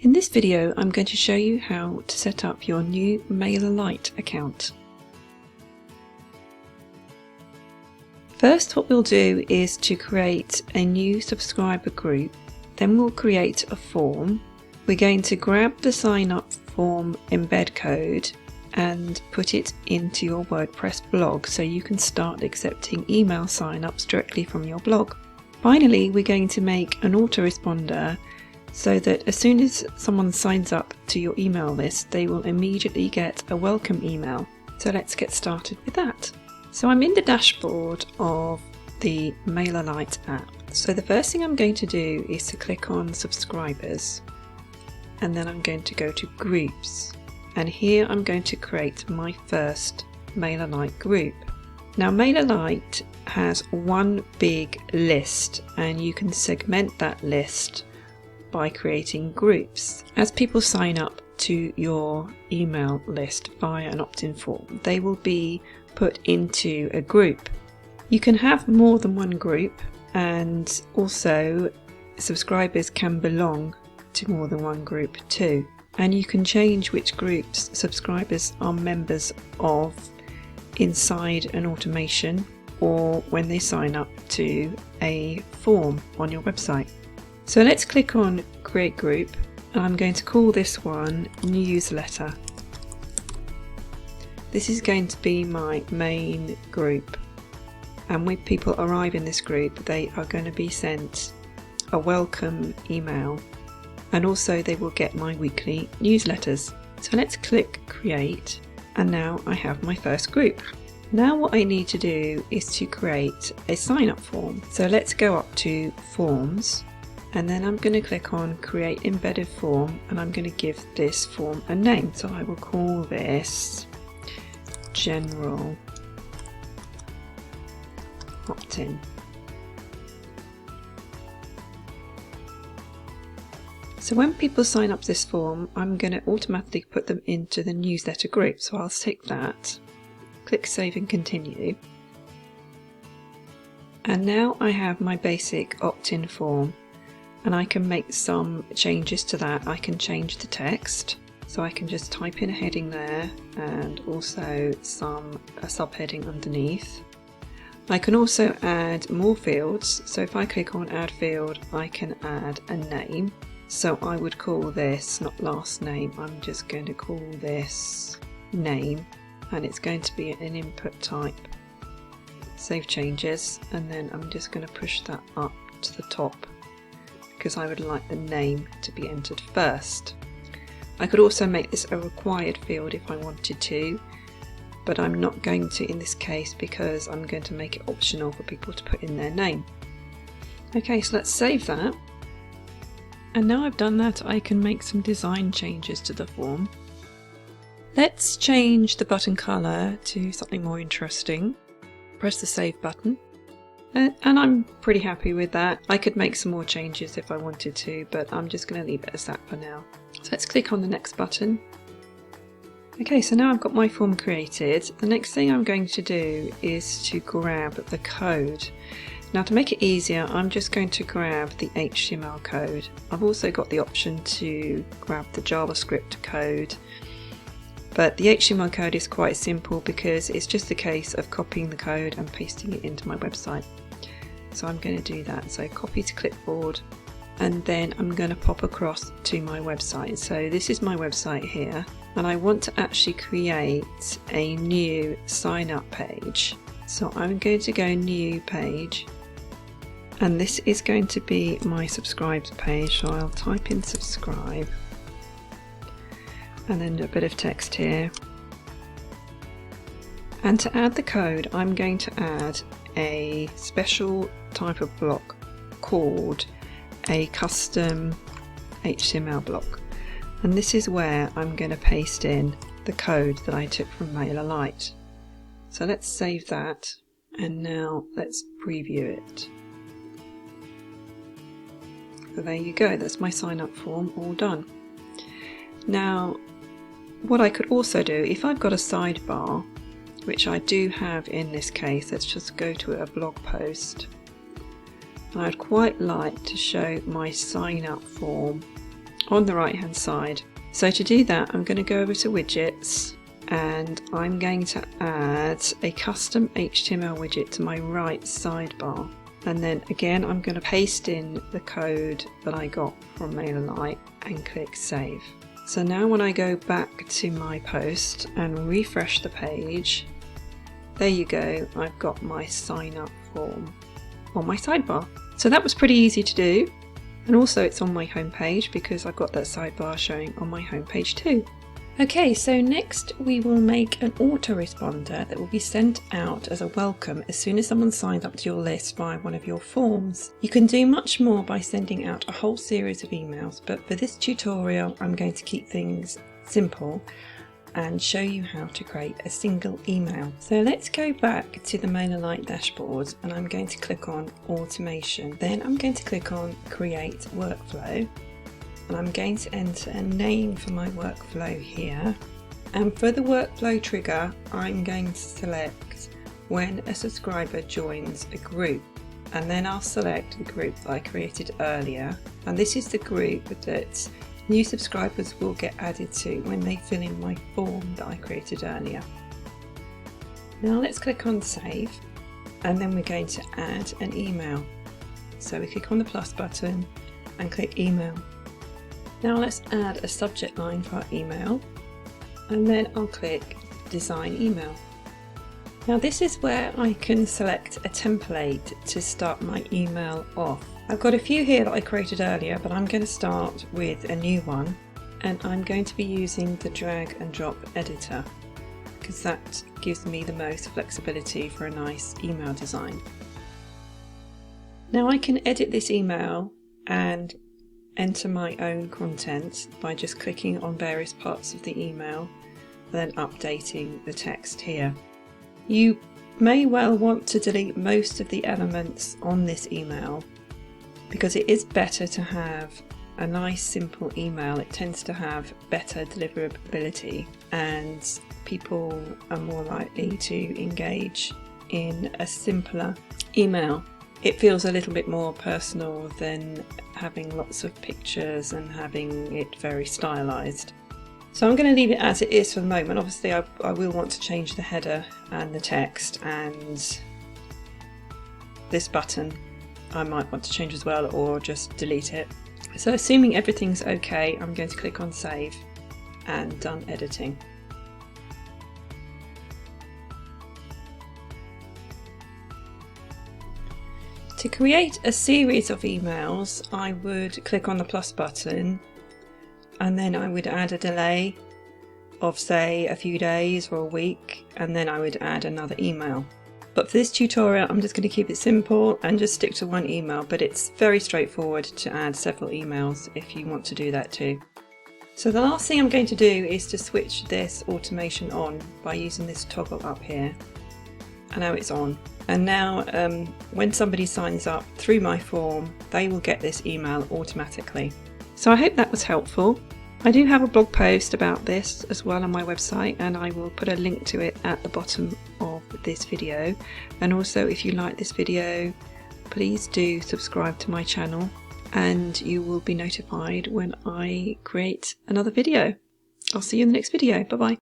In this video, I'm going to show you how to set up your new Mailerlite account. First, what we'll do is to create a new subscriber group. Then we'll create a form. We're going to grab the sign up form embed code and put it into your WordPress blog so you can start accepting email sign-ups directly from your blog. Finally, we're going to make an autoresponder so that as soon as someone signs up to your email list, they will immediately get a welcome email. So let's get started with that. So I'm in the dashboard of the Mailerlite app. So the first thing I'm going to do is to click on subscribers, and then I'm going to go to groups, and here I'm going to create my first Mailerlite group. Now Mailerlite has one big list, and you can segment that list by creating groups. As people sign up to your email list via an opt-in form, they will be put into a group. You can have more than one group, and also subscribers can belong to more than one group too. And you can change which groups subscribers are members of inside an automation or when they sign up to a form on your website. So let's click on Create Group, and I'm going to call this one Newsletter. This is going to be my main group, and when people arrive in this group they are going to be sent a welcome email, and also they will get my weekly newsletters. So let's click Create, and now I have my first group. Now what I need to do is to create a sign up form. So let's go up to Forms, and then I'm going to click on Create Embedded Form, and I'm going to give this form a name. So I will call this General Opt-in. So when people sign up to this form, I'm going to automatically put them into the newsletter group. So I'll tick that, click Save and Continue. And now I have my basic opt-in form, and I can make some changes to that. I can change the text, so I can just type in a heading there and also a subheading underneath. I can also add more fields. So if I click on Add Field, I can add a name. So I would call this, not last name, I'm just going to call this name, and it's going to be an input type. Save changes, and then I'm just going to push that up to the top because I would like the name to be entered first. I could also make this a required field if I wanted to, but I'm not going to in this case because I'm going to make it optional for people to put in their name. Okay, so let's save that. And now I've done that, I can make some design changes to the form. Let's change the button colour to something more interesting. Press the Save button. And I'm pretty happy with that. I could make some more changes if I wanted to, but I'm just going to leave it as that for now. So let's click on the next button. Okay, so now I've got my form created. The next thing I'm going to do is to grab the code. Now to make it easier, I'm just going to grab the HTML code. I've also got the option to grab the JavaScript code, but the HTML code is quite simple because it's just a case of copying the code and pasting it into my website. So I'm going to do that. So copy to clipboard, and then I'm going to pop across to my website. So this is my website here, and I want to actually create a new sign up page. So I'm going to go New Page, and this is going to be my subscribed page. So I'll type in subscribe, and then a bit of text here. And to add the code, I'm going to add a special type of block called a custom HTML block. And this is where I'm going to paste in the code that I took from Mailerlite. So let's save that, and now let's preview it. So there you go, that's my sign up form all done. Now what I could also do, if I've got a sidebar, which I do have in this case, let's just go to a blog post. I'd quite like to show my sign up form on the right hand side. So to do that, I'm going to go over to widgets and I'm going to add a custom HTML widget to my right sidebar. And then again, I'm going to paste in the code that I got from Mailerlite and click save. So now when I go back to my post and refresh the page, there you go, I've got my sign up form on my sidebar. So that was pretty easy to do. And also it's on my home page because I've got that sidebar showing on my home page too. Okay, so next we will make an autoresponder that will be sent out as a welcome as soon as someone signs up to your list via one of your forms. You can do much more by sending out a whole series of emails, but for this tutorial I'm going to keep things simple and show you how to create a single email. So let's go back to the Mailerlite dashboard and I'm going to click on automation. Then I'm going to click on create workflow. And I'm going to enter a name for my workflow here. And for the workflow trigger, I'm going to select when a subscriber joins a group. And then I'll select the group that I created earlier. And this is the group that new subscribers will get added to when they fill in my form that I created earlier. Now let's click on save. And then we're going to add an email. So we click on the plus button and click email. Now let's add a subject line for our email and then I'll click design email. Now this is where I can select a template to start my email off. I've got a few here that I created earlier, but I'm going to start with a new one and I'm going to be using the drag and drop editor because that gives me the most flexibility for a nice email design. Now I can edit this email and enter my own content by just clicking on various parts of the email and then updating the text here. You may well want to delete most of the elements on this email because it is better to have a nice simple email. It tends to have better deliverability and people are more likely to engage in a simpler email. It feels a little bit more personal than having lots of pictures and having it very stylized. So I'm going to leave it as it is for the moment. Obviously I will want to change the header and the text, and this button I might want to change as well or just delete it. So assuming everything's okay, I'm going to click on save and done editing. To create a series of emails, I would click on the plus button and then I would add a delay of say a few days or a week, and then I would add another email. But for this tutorial I'm just going to keep it simple and just stick to one email, but it's very straightforward to add several emails if you want to do that too. So the last thing I'm going to do is to switch this automation on by using this toggle up here. And now it's on. And now when somebody signs up through my form, they will get this email automatically. So I hope that was helpful. I do have a blog post about this as well on my website, and I will put a link to it at the bottom of this video. And also if you like this video, please do subscribe to my channel and you will be notified when I create another video. I'll see you in the next video. Bye bye.